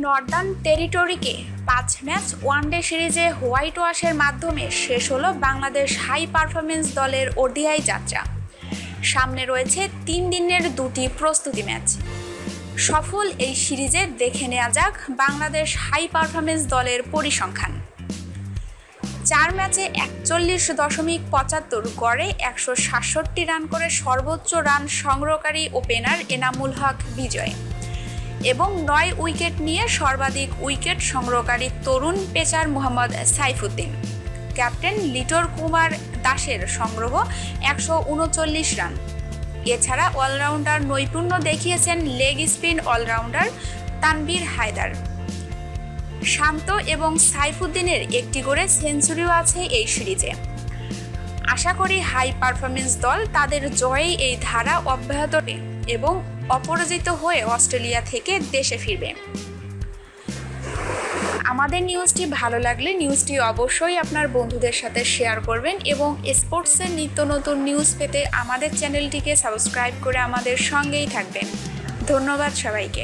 Northern টেরিটরিকে 5 match one day সিরিজে white ওয়াশের মাধ্যমে শেষ হলো বাংলাদেশ হাই পারফরমেন্স দলের ওডিআই যাত্রা। সামনে রয়েছে 3 দিনের 2টি প্রস্তুতি ম্যাচ। সফল এই সিরিজে দেখে নেওয়া যাক বাংলাদেশ হাই পারফরমেন্স দলের পরিসংখ্যান। 4 ম্যাচে 41.75 গড়ে 167 রান করে সর্বোচ্চ রান সংগ্রহকারী ওপেনার এনামুল হক বিজয় এবং 9 উইকেট নিয়ে সর্বাধিক উইকেট সংগ্রহকারী তরুণ পেসার মোহাম্মদ সাইফুদ্দিন। ক্যাপ্টেন লিটন কুমার দাসের সংগ্রহ 139 রান। এছাড়া অলরাউন্ডার নৈপুণ্য দেখিয়েছেন leg spin all rounder Tanvir Haider. Shanto এবং সাইফুদ্দিনের একটি করে সেঞ্চুরিও আছে এই সিরিজে। আশা করি হাই পারফরমেন্স দল তাদের জয়ে এই ধারা অব্যাহত রাখবে এবং অপরাজিত হয়ে অস্ট্রেলিয়া থেকে দেশে ফিরবে। আমাদের নিউজটি ভালো লাগলে নিউজটি অবশ্যই আপনার বন্ধুদের সাথে শেয়ার করবেন এবং স্পোর্টসের নিত্য নতুন নিউজ পেতে আমাদের চ্যানেলটিকে সাবস্ক্রাইব করে আমাদের সঙ্গেই থাকবেন। ধন্যবাদ সবাইকে।